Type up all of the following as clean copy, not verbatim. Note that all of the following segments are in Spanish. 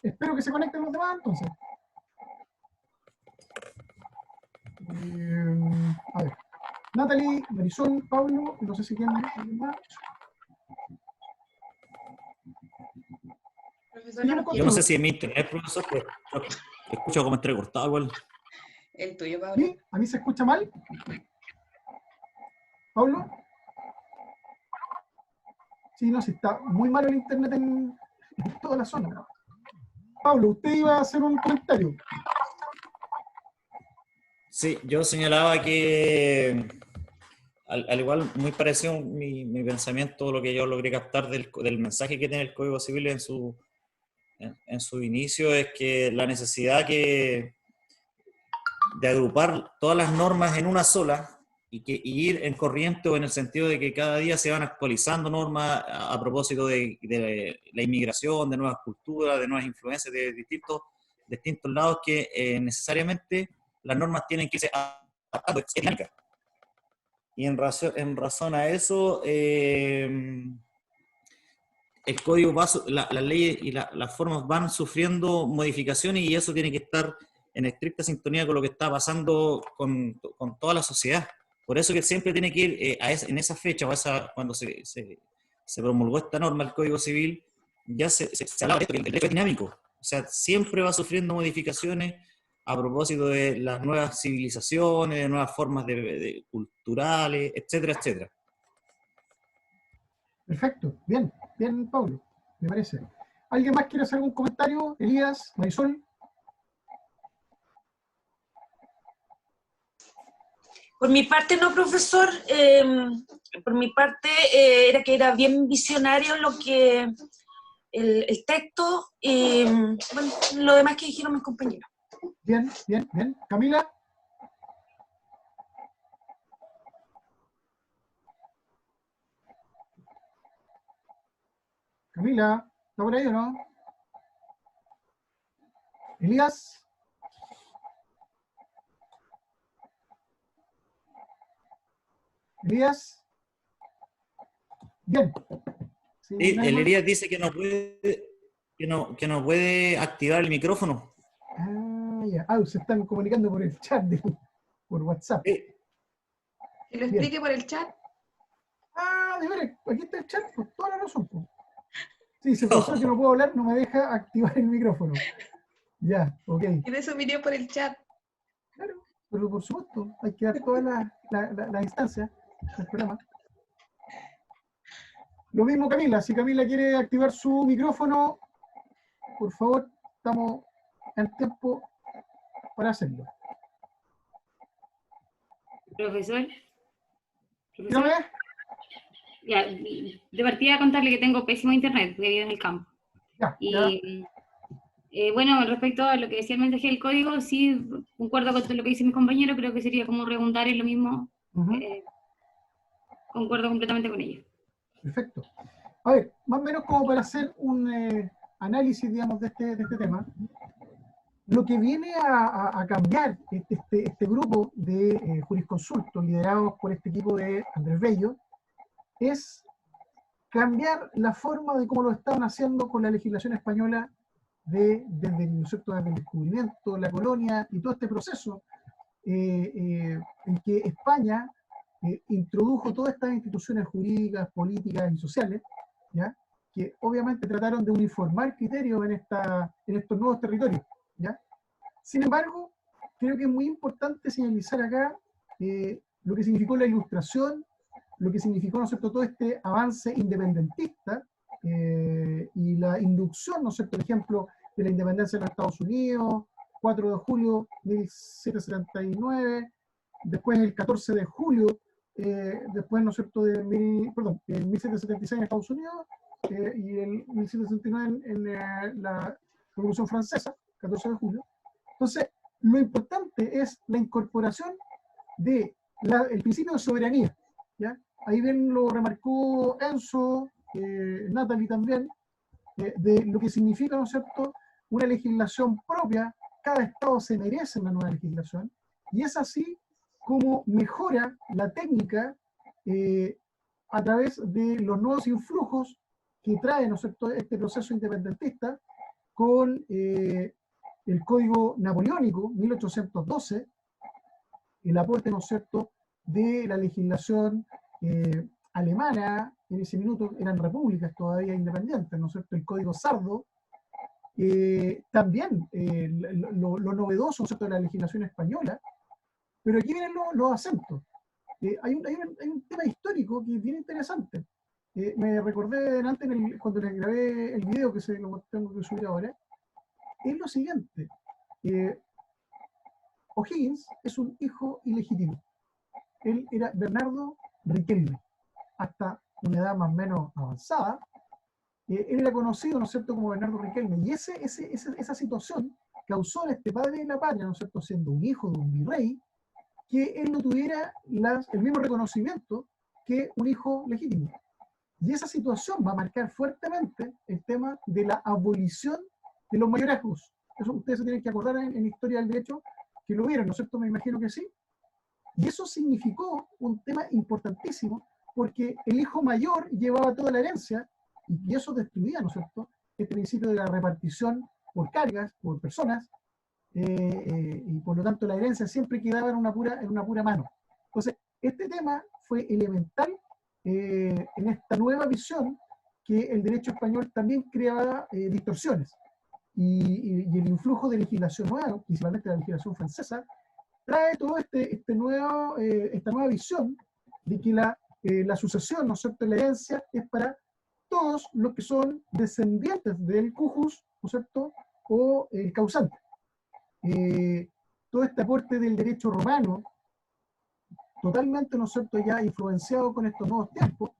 Espero que se conecten los demás, entonces. A ver. Natalie, Marisol, Pablo, no sé si tienen alguien más. Profesor, Sí, no Yo no sé si es mi internet, profesor, pero escucho como entrecortado igual. el tuyo, Pablo. ¿Sí? ¿A mí se escucha mal? ¿Pablo? Sí, no, sí, está muy malo el internet en toda la zona. Pablo, usted iba a hacer un comentario. Sí, yo señalaba que, al igual, muy parecido mi pensamiento, lo que yo logré captar del mensaje que tiene el Código Civil en su inicio, es que la necesidad de agrupar todas las normas en una sola y ir en corriente, o en el sentido de que cada día se van actualizando normas a propósito de la inmigración, de nuevas culturas, de nuevas influencias de distintos lados, que necesariamente las normas tienen que ser adaptadas, es dinámica. Y en razón a eso, el código va, las leyes y las formas van sufriendo modificaciones, y eso tiene que estar en estricta sintonía con lo que está pasando con toda la sociedad. Por eso que siempre tiene que ir en esa fecha, cuando se promulgó esta norma, el Código Civil, ya se hablaba de esto, que el derecho es dinámico. O sea, siempre va sufriendo modificaciones a propósito de las nuevas civilizaciones, de nuevas formas culturales, etcétera, etcétera. Perfecto, bien, bien, Pablo, me parece. ¿Alguien más quiere hacer algún comentario? Elías, Marisol. Por mi parte, no, profesor. Por mi parte, era que era bien visionario lo que el texto y bueno, lo demás que dijeron mis compañeros. Bien, bien, bien. Camila. Camila, ¿está por ahí o no? Elías. Elías. Bien. Sí, Sí, ¿no hay el más? Elías dice que no puede activar el micrófono. Ah, ya. Ah, se están comunicando por el chat, por WhatsApp. Sí. Que lo Bien. explique por el chat. Ah, de veras, aquí está el chat, por toda la razón. Pues. Sí, si el profesor que no puedo hablar no me deja activar el micrófono. Ya, ok. Tiene su video por el chat. Claro, pero por supuesto, hay que dar todas las instancias del programa. Lo mismo Camila, si Camila quiere activar su micrófono, por favor, estamos en tiempo para hacerlo. Profesor. Dígame. Ya, de partida contarle que tengo pésimo internet, porque vivo en el campo. Ya, y bueno, respecto a lo que decía el mensaje del código, sí, concuerdo con todo lo que dice mi compañero, creo que sería como redundar en lo mismo. Concuerdo completamente con ello. Perfecto. A ver, más o menos como para hacer un análisis, digamos, de este tema, lo que viene a cambiar este grupo de jurisconsultos liderados por este equipo de Andrés Bello es cambiar la forma de cómo lo estaban haciendo con la legislación española desde el descubrimiento, la colonia y todo este proceso en que España introdujo todas estas instituciones jurídicas, políticas y sociales, ¿ya? Que obviamente trataron de uniformar criterios en estos nuevos territorios. ¿Ya? Sin embargo, creo que es muy importante señalizar acá lo que significó la Ilustración, lo que significó, ¿no es cierto?, todo este avance independentista y la inducción, ¿no es cierto?, por ejemplo, de la independencia de los Estados Unidos, 4 de julio de 1779, después el 14 de julio, después, ¿no es cierto?, en 1776 en Estados Unidos, y el 1769 en la Revolución Francesa, 14 de julio. Entonces, lo importante es la incorporación del principio de soberanía, ¿ya? Ahí bien lo remarcó Enzo, Natalie también, de lo que significa, ¿no es cierto?, una legislación propia. Cada estado se merece una nueva legislación, y es así como mejora la técnica a través de los nuevos influjos que trae, ¿no es cierto?, este proceso independentista, con el Código Napoleónico, 1812, el aporte, ¿no es cierto?, de la legislación alemana. En ese minuto eran repúblicas todavía independientes, ¿no es cierto?, el Código Sardo. También lo novedoso, ¿no es cierto?, de la legislación española. Pero aquí vienen los acentos. Hay un tema histórico que es bien interesante. Me recordé delante cuando les grabé el video que lo tengo que subir ahora. Es lo siguiente. O'Higgins es un hijo ilegítimo. Él era Bernardo Riquelme. Hasta una edad más o menos avanzada, él era conocido, ¿no es cierto?, como Bernardo Riquelme. Y esa situación causó en este padre de la patria, ¿no es cierto?, siendo un hijo de un virrey, que él no tuviera el mismo reconocimiento que un hijo legítimo. Y esa situación va a marcar fuertemente el tema de la abolición de los mayorazgos. Eso ustedes se tienen que acordar en historia del derecho, que lo vieron, ¿no es cierto? Me imagino que sí. Y eso significó un tema importantísimo, porque el hijo mayor llevaba toda la herencia, y eso destruía, ¿no es cierto?, este principio de la repartición por cargas, por personas, y por lo tanto la herencia siempre quedaba en una pura mano. Entonces, este tema fue elemental en esta nueva visión, que el derecho español también creaba distorsiones. Y el influjo de legislación nueva, principalmente la legislación francesa, trae todo esta nueva visión de que la sucesión, ¿no es cierto?, la herencia es para todos los que son descendientes del cujus, ¿no es cierto?, o el causante. Todo este aporte del derecho romano, totalmente, ¿no es cierto?, ya influenciado con estos nuevos tiempos,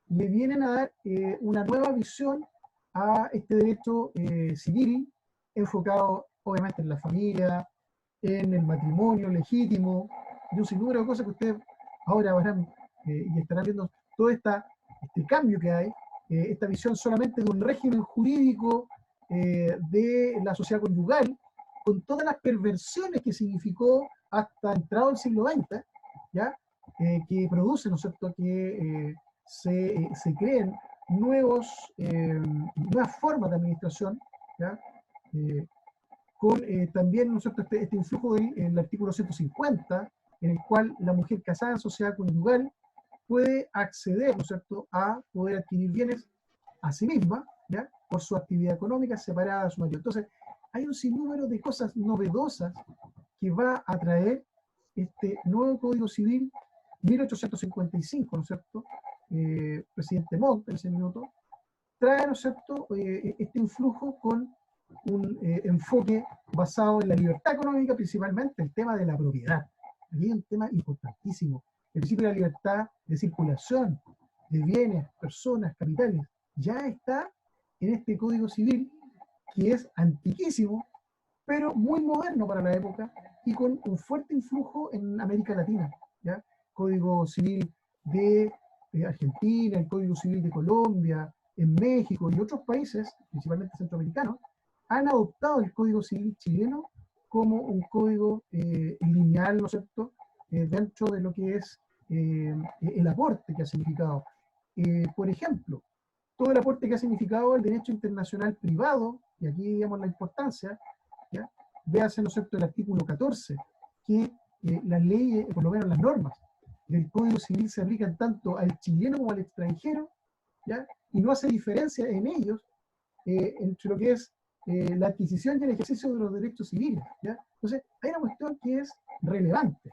le vienen a dar una nueva visión a este derecho civil, enfocado obviamente en la familia, en el matrimonio legítimo, y un sinnúmero de cosas que ustedes ahora verán y estarán viendo todo este cambio que hay, esta visión solamente de un régimen jurídico de la sociedad conyugal, con todas las perversiones que significó hasta entrado el siglo XX, ¿ya? Que produce, ¿no es cierto?, que se creen nuevas formas de administración, ¿ya? Con también, ¿no es cierto?, este influjo del artículo 150, en el cual la mujer casada en sociedad conyugal puede acceder, ¿no es cierto?, a poder adquirir bienes a sí misma, ¿ya?, por su actividad económica separada de su marido. Entonces, hay un sinnúmero de cosas novedosas que va a traer este nuevo Código Civil 1855, ¿no es cierto? Presidente Montt en ese minuto trae, ¿no es cierto?, este influjo con un enfoque basado en la libertad económica, principalmente el tema de la propiedad. Aquí hay un tema importantísimo. El principio de la libertad de circulación de bienes, personas, capitales, ya está en este Código Civil, que es antiquísimo, pero muy moderno para la época y con un fuerte influjo en América Latina, ¿ya? Código Civil de Argentina, el Código Civil de Colombia, en México y otros países, principalmente centroamericanos, han adoptado el Código Civil chileno como un código lineal, ¿no es cierto?, dentro de lo que es el aporte que ha significado. Por ejemplo, todo el aporte que ha significado el derecho internacional privado, y aquí digamos la importancia, ¿ya? Véase, ¿no es cierto?, el artículo 14, que las leyes, por lo menos las normas del Código Civil se aplican tanto al chileno como al extranjero, ¿ya? Y no hace diferencia en ellos entre lo que es la adquisición y el ejercicio de los derechos civiles, ¿ya? Entonces, hay una cuestión que es relevante.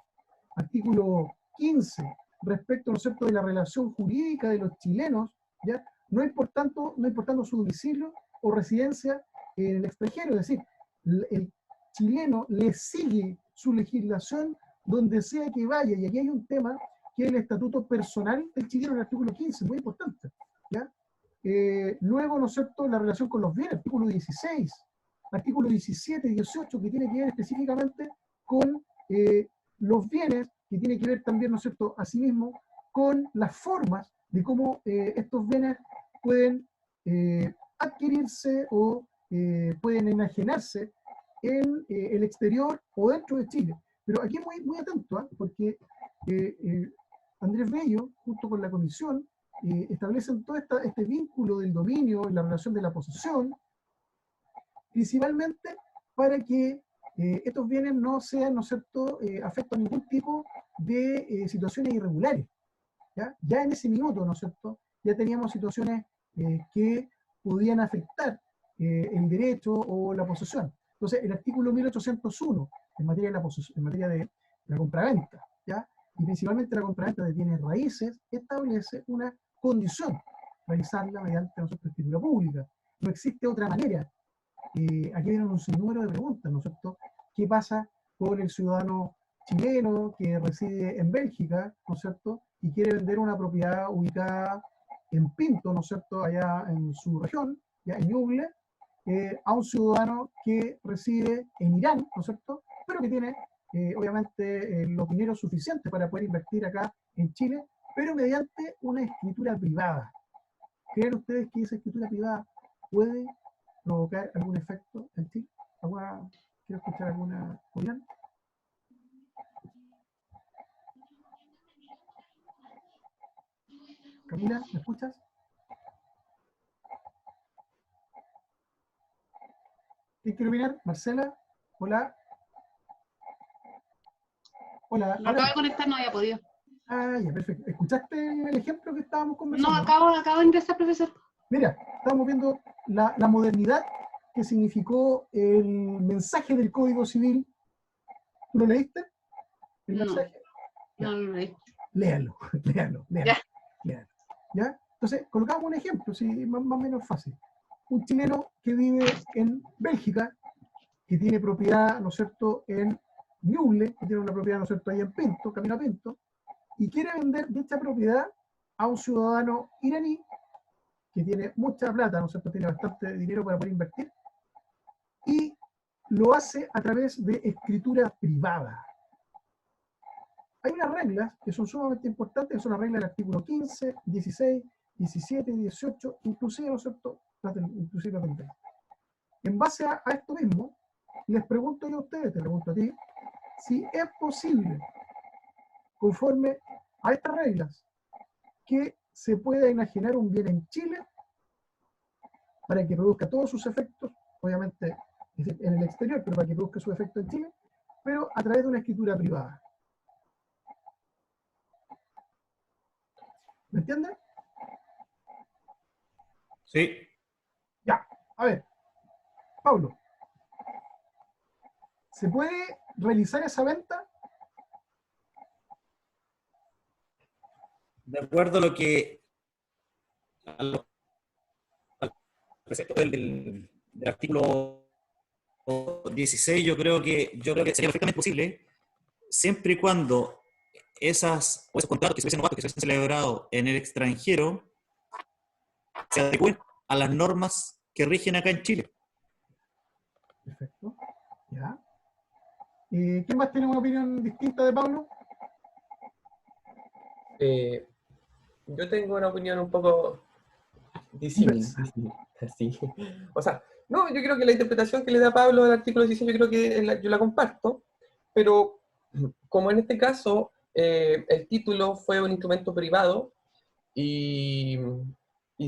Artículo 15, respecto, ¿no es cierto?, de la relación jurídica de los chilenos, ¿ya?, no importando su domicilio o residencia en el extranjero, es decir, el chileno le sigue su legislación donde sea que vaya, y aquí hay un tema que es el estatuto personal del chileno, el artículo 15, muy importante, ¿ya? Luego, ¿no es cierto?, la relación con los bienes, artículo 16, artículo 17 y 18, que tiene que ver específicamente con los bienes, que tiene que ver también, ¿no es cierto?, asimismo, con las formas de cómo estos bienes pueden adquirirse o pueden enajenarse en el exterior o dentro de Chile. Pero aquí muy, muy atento, porque Andrés Bello, junto con la comisión, establecen todo este vínculo del dominio en la relación de la posesión, principalmente para que estos bienes no sean, ¿no es cierto?, afectos a ningún tipo de situaciones irregulares. Ya en ese minuto, ¿no es cierto?, ya teníamos situaciones que podían afectar el derecho o la posesión. Entonces, el artículo 1801, en materia de la posesión, en materia de la compraventa, ¿ya?, y principalmente la compraventa de bienes raíces, establece una condición, realizarla mediante, ¿no es cierto?, escritura pública. No existe otra manera. Aquí vienen un sinnúmero de preguntas, ¿no es cierto? ¿Qué pasa con el ciudadano chileno que reside en Bélgica, ¿no es cierto?, y quiere vender una propiedad ubicada en Pinto, ¿no es cierto?, allá en su región, ya en Ñuble, a un ciudadano que reside en Irán, ¿no es cierto?, pero que tiene, obviamente, los dineros suficientes para poder invertir acá en Chile, pero mediante una escritura privada. ¿Creen ustedes que esa escritura privada puede provocar algún efecto en Chile? ¿Quiero escuchar alguna opinión? Camila, ¿me escuchas? ¿Quién quiere opinar? Marcela, hola. Hola. No acabo de conectar, no había podido. Ah, ya, perfecto. ¿Escuchaste el ejemplo que estábamos No, conversando? acabo de ingresar, profesor. Mira, estábamos viendo la modernidad que significó el mensaje del Código Civil. ¿Tú lo leíste? ¿El No, mensaje? no lo leí. Léalo, léalo, Ya. léalo. ¿Ya? Entonces, colocamos un ejemplo, sí, más o menos fácil. Un chileno que vive en Bélgica, que tiene propiedad, ¿no es cierto?, en Ñuble, que tiene una propiedad, ¿no es cierto?, ahí en Pinto, camino a Pinto, y quiere vender dicha propiedad a un ciudadano iraní que tiene mucha plata, ¿no es cierto?, tiene bastante dinero para poder invertir, y lo hace a través de escritura privada. Hay unas reglas que son sumamente importantes, que son las reglas del artículo 15, 16, 17, 18, inclusive, ¿no es cierto?, inclusive las del 20. En base a esto mismo, les pregunto yo a ustedes, te pregunto a ti, si es posible, conforme a estas reglas, que se pueda enajenar un bien en Chile para que produzca todos sus efectos, obviamente en el exterior, pero para que produzca su efecto en Chile, pero a través de una escritura privada. ¿Me entienden? Sí. Ya, a ver, Pablo, ¿se puede realizar esa venta? De acuerdo a lo que al precepto del artículo 16, yo creo que sería perfectamente posible, siempre y cuando esos contratos que se hubiesen celebrado en el extranjero se adecúen a las normas que rigen acá en Chile. Perfecto, ya. ¿Quién más tiene una opinión distinta de Pablo? Yo tengo una opinión un poco disímil. Sí. O sea, no, yo creo que la interpretación que le da Pablo del artículo 16, yo creo que yo la comparto, pero como en este caso el título fue un instrumento privado y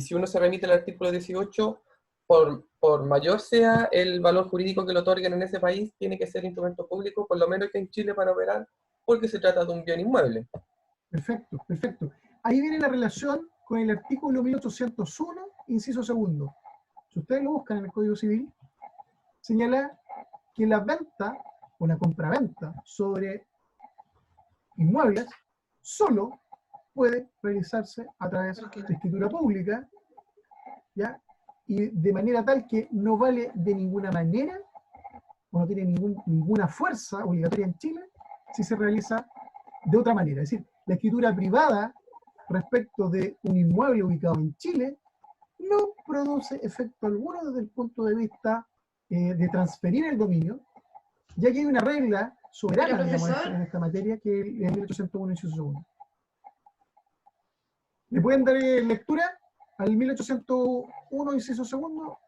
si uno se remite al artículo 18, por mayor sea el valor jurídico que lo otorguen en ese país, tiene que ser instrumento público, por lo menos que en Chile para operar, porque se trata de un bien inmueble. Perfecto, perfecto. Ahí viene la relación con el artículo 1801, inciso segundo. Si ustedes lo buscan en el Código Civil, señala que la venta o la compraventa sobre inmuebles solo puede realizarse a través de escritura pública, ¿ya? Y de manera tal que no vale de ninguna manera o no tiene ninguna fuerza obligatoria en Chile si se realiza de otra manera. Es decir, la escritura privada respecto de un inmueble ubicado en Chile no produce efecto alguno desde el punto de vista de transferir el dominio, ya que hay una regla soberana, Pero, digamos, profesor, en esta materia, que es el 1801 inciso 1. ¿Le pueden dar lectura al 1801 inciso 2?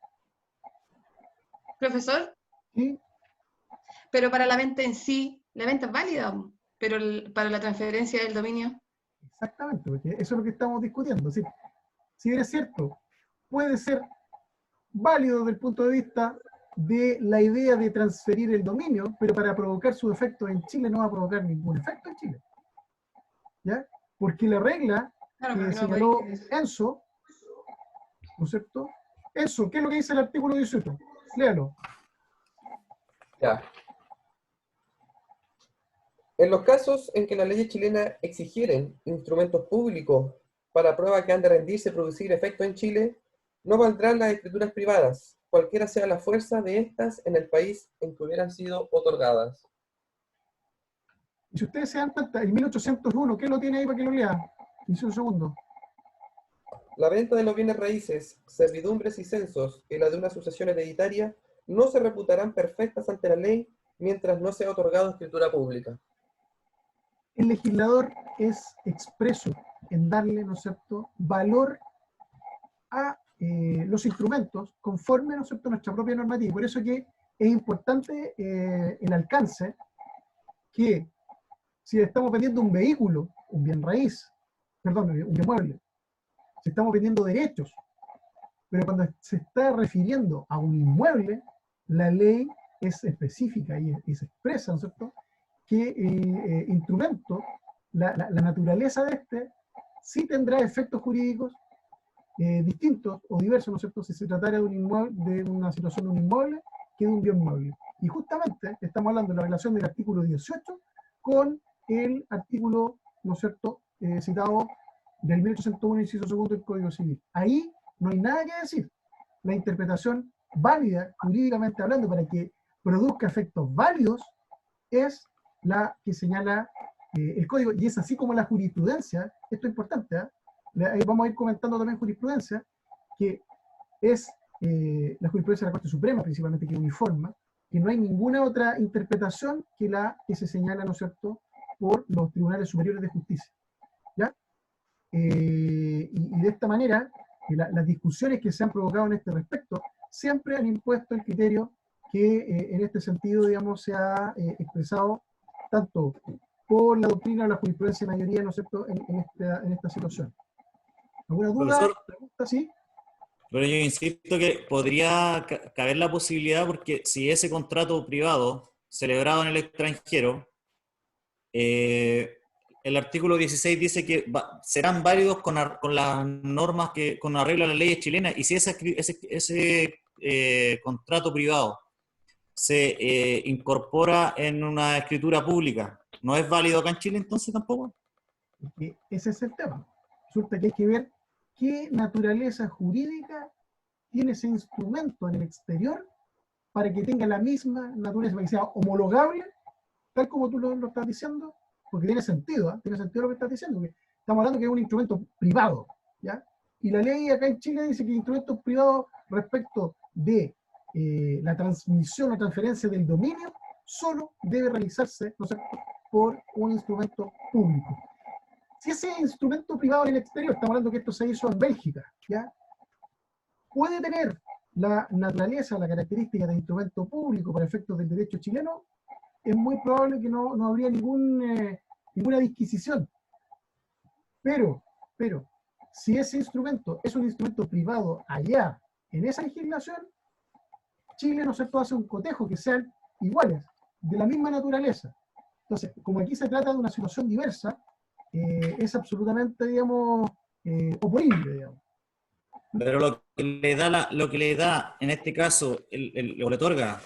profesor, ¿Sí? pero para la venta en sí, la venta es válida, pero para la transferencia del dominio. Exactamente, porque eso es lo que estamos discutiendo. Es decir, si bien es cierto, puede ser válido desde el punto de vista de la idea de transferir el dominio, pero para provocar su efecto en Chile no va a provocar ningún efecto en Chile. ¿Ya? Porque la regla Claro, que porque no señaló podéis- Enzo, ¿no es cierto? Enzo, ¿qué es lo que dice el artículo 18? Léalo. Ya. En los casos en que las leyes chilenas exigieren instrumentos públicos para prueba que han de rendirse y producir efecto en Chile, no valdrán las escrituras privadas, cualquiera sea la fuerza de estas en el país en que hubieran sido otorgadas. Y si ustedes se dan cuenta, el 1801, ¿qué lo tiene ahí para que lo lea? 15 segundos. La venta de los bienes raíces, servidumbres y censos y la de una sucesión hereditaria no se reputarán perfectas ante la ley mientras no sea otorgado escritura pública. El legislador es expreso en darle, ¿no es cierto?, valor a los instrumentos conforme, ¿no es cierto?, a nuestra propia normativa. Por eso que es importante el alcance que si estamos vendiendo un vehículo, un bien raíz, perdón, un bien mueble, si estamos vendiendo derechos, pero cuando se está refiriendo a un inmueble, la ley es específica y se expresa, ¿no es cierto?, que el instrumento, la naturaleza de este, sí tendrá efectos jurídicos distintos o diversos, ¿no es cierto?, si se tratara de un inmueble, de una situación de un inmueble que de un bien mueble. Y justamente estamos hablando de la relación del artículo 18 con el artículo, ¿no es cierto?, citado del 1801, inciso segundo del Código Civil. Ahí no hay nada que decir. La interpretación válida, jurídicamente hablando, para que produzca efectos válidos, es la que señala el código, y es así como la jurisprudencia, esto es importante, ahí vamos a ir comentando también jurisprudencia, que es la jurisprudencia de la Corte Suprema principalmente, que uniforma, que no hay ninguna otra interpretación que la que se señala, ¿no es cierto?, por los tribunales superiores de justicia. ¿Ya? Y de esta manera, las discusiones que se han provocado en este respecto siempre han impuesto el criterio que en este sentido, digamos, se ha expresado tanto por la doctrina o la jurisprudencia de mayoría, ¿no es cierto?, en esta situación. ¿Alguna duda? Profesor, ¿Pregunta? ¿Sí? pero yo insisto que podría caber la posibilidad, porque si ese contrato privado celebrado en el extranjero, el artículo 16 dice que serán válidos con las normas con arreglo a las leyes chilenas, y si ese contrato privado se incorpora en una escritura pública, ¿no es válido acá en Chile entonces tampoco? Porque ese es el tema. Resulta que hay que ver qué naturaleza jurídica tiene ese instrumento en el exterior para que tenga la misma naturaleza, para que sea homologable, tal como tú lo estás diciendo, porque tiene sentido, ¿eh? Tiene sentido lo que estás diciendo, porque estamos hablando que es un instrumento privado, ¿ya? Y la ley acá en Chile dice que instrumentos privados respecto de la transmisión o transferencia del dominio solo debe realizarse, ¿no sé?, por un instrumento público. Si ese instrumento privado en el exterior, estamos hablando que esto se hizo en Bélgica, ¿ya?, puede tener la naturaleza, la característica de instrumento público para efectos del derecho chileno, es muy probable que no habría ninguna disquisición. Pero, si ese instrumento es un instrumento privado allá, en esa legislación, Chile, ¿no es cierto?, hace un cotejo que sean iguales, de la misma naturaleza. Entonces, como aquí se trata de una situación diversa, es absolutamente, digamos, oponible, digamos. Pero lo que le da en este caso, o le otorga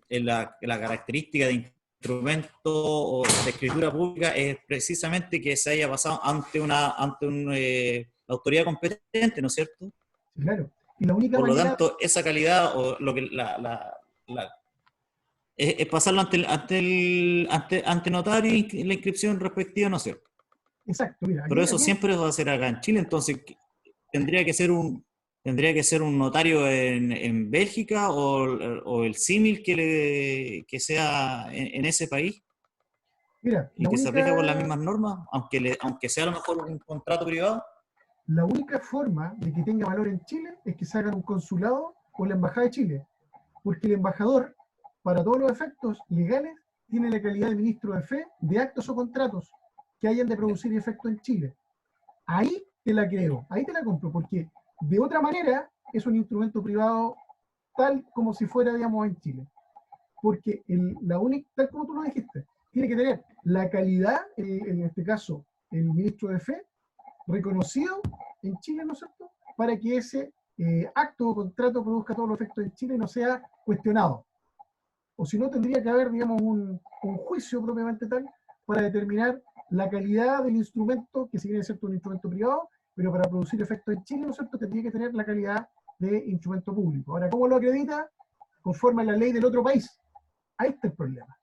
la característica de instrumento o de escritura pública, es precisamente que se haya pasado ante una autoridad competente, ¿no es cierto? Sí, claro. Y la única Por lo manera... tanto, esa calidad o lo que es pasarlo ante notario y la inscripción respectiva, ¿no es cierto? Exacto, mira. Pero eso aquí, siempre va a ser acá en Chile, entonces tendría que ser un notario en Bélgica o el símil que sea en ese país mira, y que se aplique por las mismas normas, aunque sea a lo mejor un contrato privado. la única forma de que tenga valor en Chile es que se haga en un consulado o en la Embajada de Chile, porque el embajador, para todos los efectos legales, tiene la calidad de ministro de fe de actos o contratos que hayan de producir efecto en Chile. Ahí te la creo, ahí te la compro, porque de otra manera es un instrumento privado tal como si fuera, digamos, en Chile. Porque la única, tal como tú lo dijiste, tiene que tener la calidad, en este caso, el ministro de Fe, reconocido en Chile, ¿no es cierto?, para que ese acto o contrato produzca todos los efectos en Chile y no sea cuestionado. O si no, tendría que haber, digamos, un juicio propiamente tal para determinar la calidad del instrumento, que si bien es cierto un instrumento privado, pero para producir efectos en Chile, ¿no es cierto?, tendría que tener la calidad de instrumento público. Ahora, ¿cómo lo acredita? Conforme a la ley del otro país. Ahí está el problema.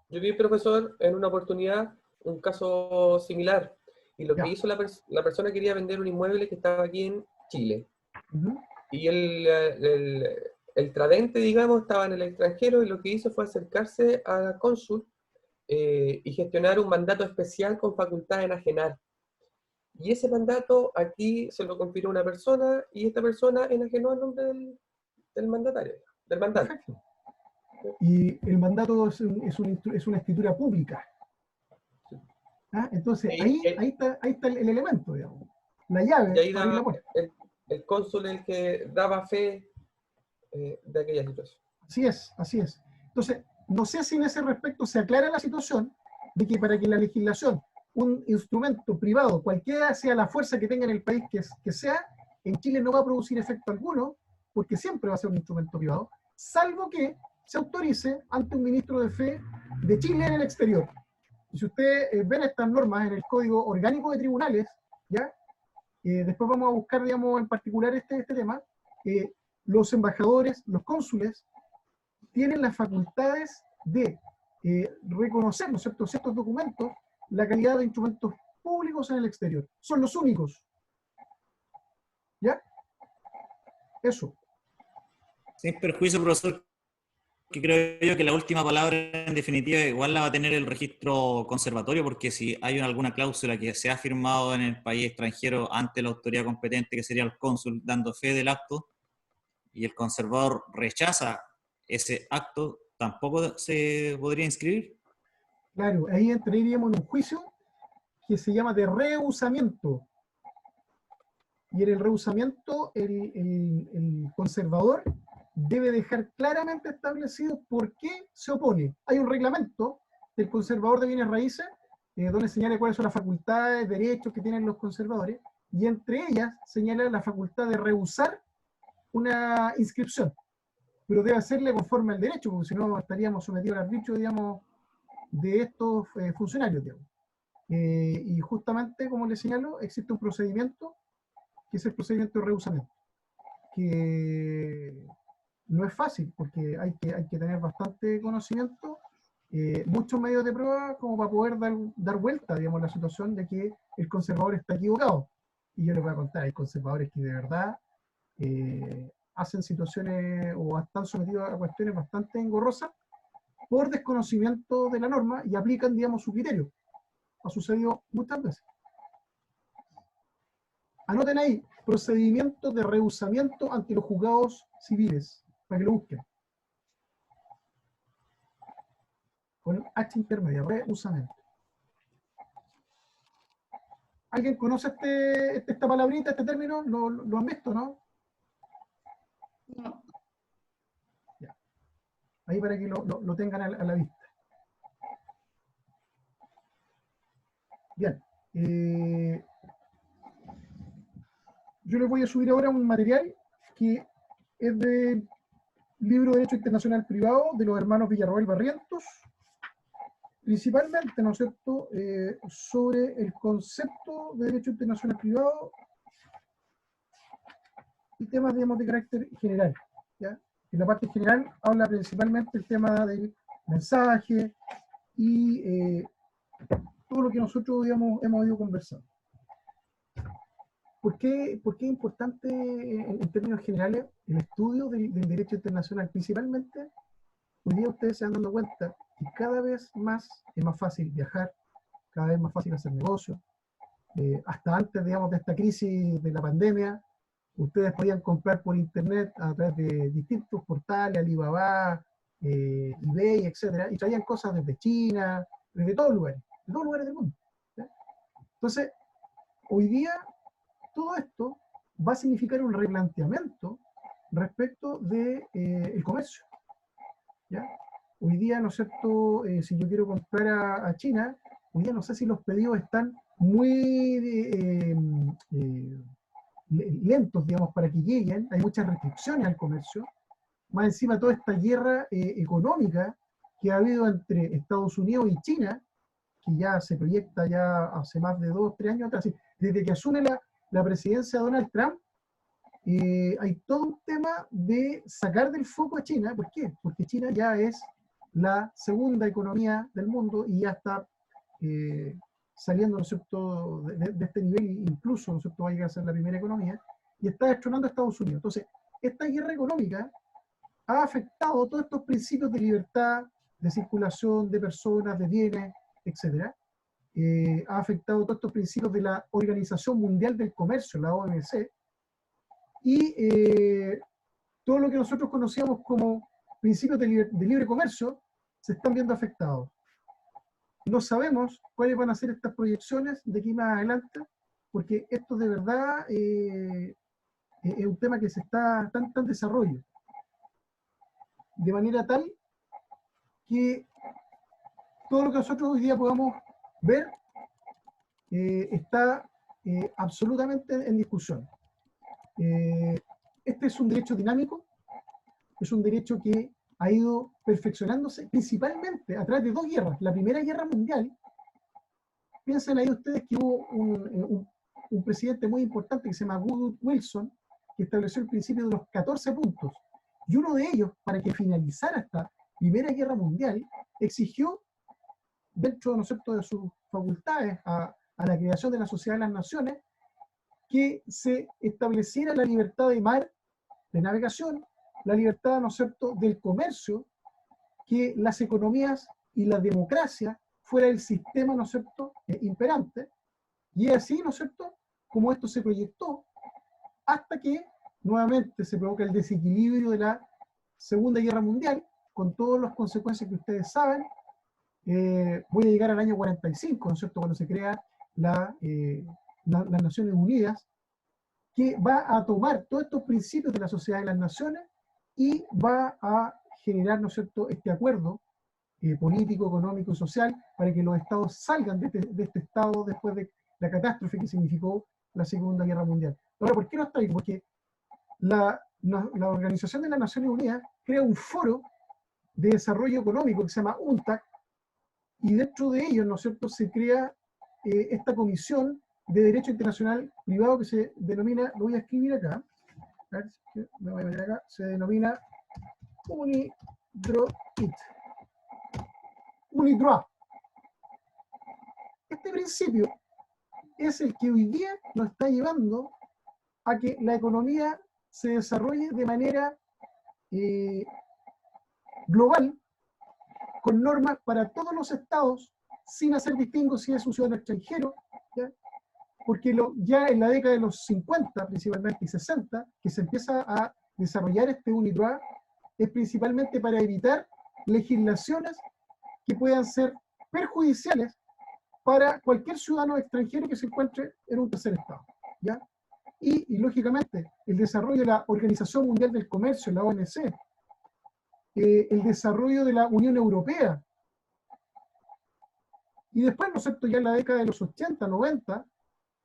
Yo vi, profesor, en una oportunidad un caso similar. Y lo que hizo la persona quería vender un inmueble que estaba aquí en Chile. Y el tradente, digamos, estaba en el extranjero y lo que hizo fue acercarse al cónsul y gestionar un mandato especial con facultad de enajenar. Y ese mandato aquí se lo confirió una persona y esta persona enajenó el nombre del mandatario, del mandante. Perfecto. Y el mandato es una escritura pública. ¿Ah? Entonces, ahí está el elemento, digamos. La llave y ahí para abrir la puerta. El cónsul es el que daba fe de aquella situación. Así es, así es. Entonces, no sé si en ese respecto se aclara la situación de que para que la legislación, un instrumento privado, cualquiera sea la fuerza que tenga en el país que sea, en Chile no va a producir efecto alguno, porque siempre va a ser un instrumento privado, salvo que se autorice ante un ministro de fe de Chile en el exterior. Y si ustedes ven estas normas en el Código Orgánico de Tribunales, ¿ya? Después vamos a buscar, digamos, en particular este tema, los embajadores, los cónsules, tienen las facultades de reconocer, ¿no es cierto?, ciertos documentos, la calidad de instrumentos públicos en el exterior. Son los únicos. ¿Ya? Eso. Sin perjuicio, profesor, que creo yo que la última palabra en definitiva igual la va a tener el registro conservatorio, porque si hay alguna cláusula que se ha firmado en el país extranjero ante la autoridad competente, que sería el cónsul, dando fe del acto, y el conservador rechaza ese acto, ¿tampoco se podría inscribir? Claro, ahí entraríamos en un juicio que se llama de rehusamiento. Y en el rehusamiento, el conservador debe dejar claramente establecido por qué se opone. Hay un reglamento del conservador de bienes raíces, donde señala cuáles son las facultades, derechos que tienen los conservadores, y entre ellas señala la facultad de rehusar una inscripción. Pero debe hacerle conforme al derecho, porque si no estaríamos sometidos al arbitrio, digamos, de estos funcionarios, digamos. Y justamente, como les señalo, existe un procedimiento, que es el procedimiento de rehusamiento, que no es fácil, porque hay que tener bastante conocimiento, muchos medios de prueba como para poder dar vuelta, digamos, la situación de que el conservador está equivocado. Y yo les voy a contar, hay conservadores que de verdad hacen situaciones o están sometidos a cuestiones bastante engorrosas por desconocimiento de la norma y aplican, digamos, su criterio. Ha sucedido muchas veces. Anoten ahí, procedimiento de rehusamiento ante los juzgados civiles, para que lo busquen. Con H intermedia, rehusamiento. ¿Alguien conoce esta palabrita, este término? ¿Lo han visto, no? No. Ya. Ahí para que lo tengan a la vista. Bien. Yo les voy a subir ahora un material que es del libro de Derecho Internacional Privado de los hermanos Villarroel Barrientos, principalmente, ¿no es cierto?, sobre el concepto de Derecho Internacional Privado y temas, digamos, de carácter general, ¿ya? En la parte general habla principalmente el tema del mensaje y todo lo que nosotros, digamos, hemos ido conversando. ¿Por qué es importante en términos generales el estudio del derecho internacional? Principalmente, hoy día ustedes se van dando cuenta que cada vez más es más fácil viajar, cada vez más fácil hacer negocios. Hasta antes, digamos, de esta crisis de la pandemia, ustedes podían comprar por internet a través de distintos portales, Alibaba, eBay, etc. Y traían cosas desde China, desde todos lugares del mundo, ¿ya? Entonces, hoy día todo esto va a significar un replanteamiento respecto de el comercio. ¿Ya? Hoy día, ¿no es cierto?, si yo quiero comprar a China, hoy día no sé si los pedidos están muy lentos, digamos, para que lleguen. Hay muchas restricciones al comercio. Más encima, toda esta guerra económica que ha habido entre Estados Unidos y China, que ya se proyecta ya hace más de 2 o 3 años atrás, desde que asume la presidencia Donald Trump, hay todo un tema de sacar del foco a China. ¿Por qué? Porque China ya es la segunda economía del mundo y ya está saliendo, ¿no es cierto?, de este nivel, incluso, ¿no es cierto?, va a llegar a ser la primera economía, y está destronando a Estados Unidos. Entonces, esta guerra económica ha afectado todos estos principios de libertad, de circulación de personas, de bienes, etc. Ha afectado todos estos principios de la Organización Mundial del Comercio, la OMC, y todo lo que nosotros conocíamos como principios de libre comercio se están viendo afectados. No sabemos cuáles van a ser estas proyecciones de aquí más adelante, porque esto de verdad es un tema que se está tan en desarrollo, de manera tal que todo lo que nosotros hoy día podamos ver está absolutamente en discusión. Este es un derecho dinámico, es un derecho que ha ido perfeccionándose principalmente a través de 2 guerras. La Primera Guerra Mundial, piensen ahí ustedes que hubo un presidente muy importante que se llama Woodrow Wilson, que estableció el principio de los 14 puntos. Y uno de ellos, para que finalizara esta Primera Guerra Mundial, exigió, dentro, ¿no es cierto?, de sus facultades a la creación de la Sociedad de las Naciones, que se estableciera la libertad de mar, de navegación, la libertad, ¿no es cierto?, del comercio, que las economías y la democracia fuera el sistema, ¿no es cierto?, imperante, y así, ¿no es cierto?, como esto se proyectó, hasta que nuevamente se provoca el desequilibrio de la Segunda Guerra Mundial, con todas las consecuencias que ustedes saben. Voy a llegar al año 45, ¿no es cierto?, cuando se crea las Naciones Unidas, que va a tomar todos estos principios de la Sociedad de las Naciones y va a generar, ¿no es cierto?, este acuerdo político, económico y social para que los estados salgan de este estado después de la catástrofe que significó la Segunda Guerra Mundial. Ahora, ¿por qué no está ahí? Porque la Organización de las Naciones Unidas crea un foro de desarrollo económico que se llama UNCTAD, y dentro de ellos, ¿no es cierto?, se crea esta comisión de Derecho Internacional Privado que se denomina, lo voy a escribir acá, a ver, me voy a meter acá, se denomina UNIDROIT. Este principio es el que hoy día nos está llevando a que la economía se desarrolle de manera global, con normas para todos los estados, sin hacer distingos si es un ciudadano extranjero, ¿ya? Porque ya en la década de los 50, principalmente, y 60, que se empieza a desarrollar este UNIDROIT, es principalmente para evitar legislaciones que puedan ser perjudiciales para cualquier ciudadano extranjero que se encuentre en un tercer estado, ¿ya? Y lógicamente, el desarrollo de la Organización Mundial del Comercio, la OMC, el desarrollo de la Unión Europea, y después, ¿no es cierto?, ya en la década de los 80, 90,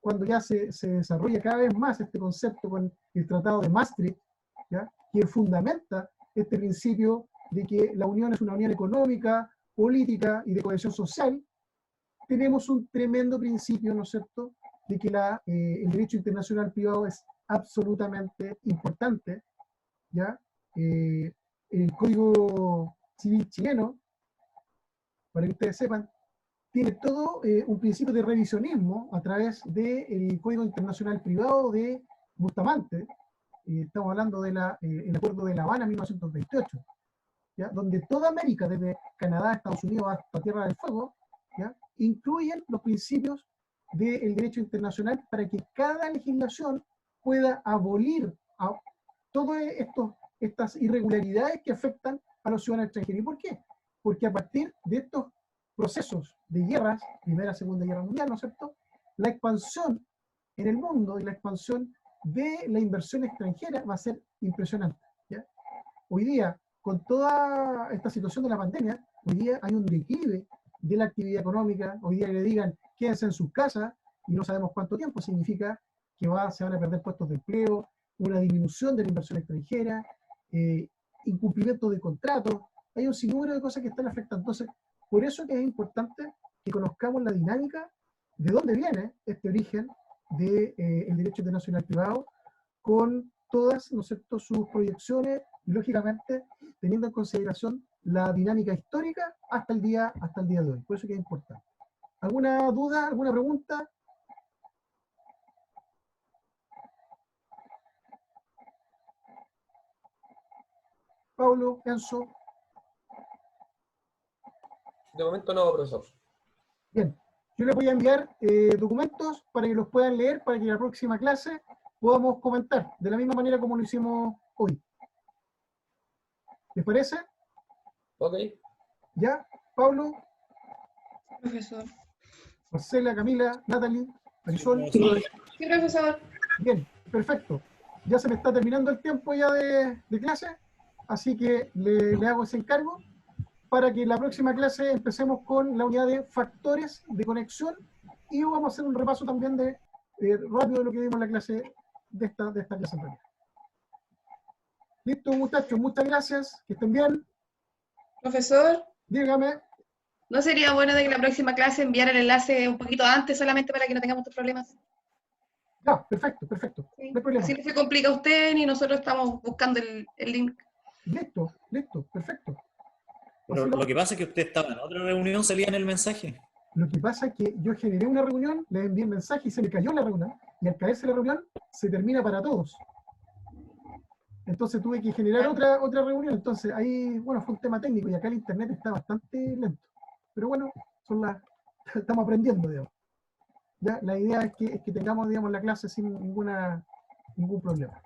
cuando ya se desarrolla cada vez más este concepto con el Tratado de Maastricht, ¿ya?, que fundamenta este principio de que la Unión es una unión económica, política y de cohesión social, tenemos un tremendo principio, ¿no es cierto?, de que el derecho internacional privado es absolutamente importante, ¿ya? El Código Civil chileno, para que ustedes sepan, tiene todo un principio de revisionismo a través del Código Internacional Privado de Bustamante. Estamos hablando del Acuerdo de La Habana 1928, ¿ya?, donde toda América, desde Canadá, Estados Unidos hasta Tierra del Fuego, ¿ya?, incluyen los principios del derecho internacional para que cada legislación pueda abolir todas estas irregularidades que afectan a los ciudadanos extranjeros. ¿Y por qué? Porque a partir de estos procesos de guerras, Primera, Segunda Guerra Mundial, ¿no es cierto?, la expansión en el mundo y la expansión de la inversión extranjera va a ser impresionante, ¿ya? Hoy día, con toda esta situación de la pandemia, hoy día hay un declive de la actividad económica. Hoy día le digan quédense en sus casas y no sabemos cuánto tiempo, significa que se van a perder puestos de empleo, una disminución de la inversión extranjera, incumplimiento de contratos. Hay un sinnúmero de cosas que están afectando. Entonces, por eso que es importante que conozcamos la dinámica de dónde viene este origen del derecho internacional privado, con todas, ¿no es cierto?, sus proyecciones y, lógicamente, teniendo en consideración la dinámica histórica hasta el día de hoy. Por eso que es importante. ¿Alguna duda, alguna pregunta? Pablo, Enzo. De momento no, profesor. Bien, yo les voy a enviar documentos para que los puedan leer, para que en la próxima clase podamos comentar, de la misma manera como lo hicimos hoy. ¿Les parece? Ok. ¿Ya? Pablo, Profesor. Marcela, Camila, Natalie, Marisol. Sí, Sí, profesor. Bien, perfecto. Ya se me está terminando el tiempo ya de clase, así que le hago ese encargo para que en la próxima clase empecemos con la unidad de factores de conexión y vamos a hacer un repaso también de rápido de lo que vimos en la clase de esta clase en realidad. Listo, muchachos, muchas gracias, que estén bien. Profesor, Dígame. ¿no sería bueno de que la próxima clase enviara el enlace un poquito antes solamente para que no tengamos estos problemas? Ya, perfecto, perfecto. Sí. No hay problema. Así no se complica a usted ni nosotros estamos buscando el link. Listo, listo, perfecto. Pero Así lo que pasa es que usted estaba en otra reunión, salía en el mensaje. Lo que pasa es que yo generé una reunión, le envié el mensaje y se me cayó la reunión. Y al caerse la reunión, se termina para todos. Entonces tuve que generar otra reunión. Entonces ahí, bueno, fue un tema técnico y acá el internet está bastante lento. Pero bueno, estamos aprendiendo, digamos. Ya, la idea es que tengamos, digamos, la clase sin ningún problema.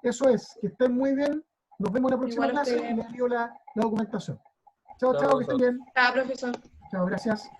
Eso es, que estén muy bien. Nos vemos en la próxima Igual clase usted. y les envío la documentación. Chao, Chao, chao, que estén profesor. bien. Ah, profesor. Chao, gracias.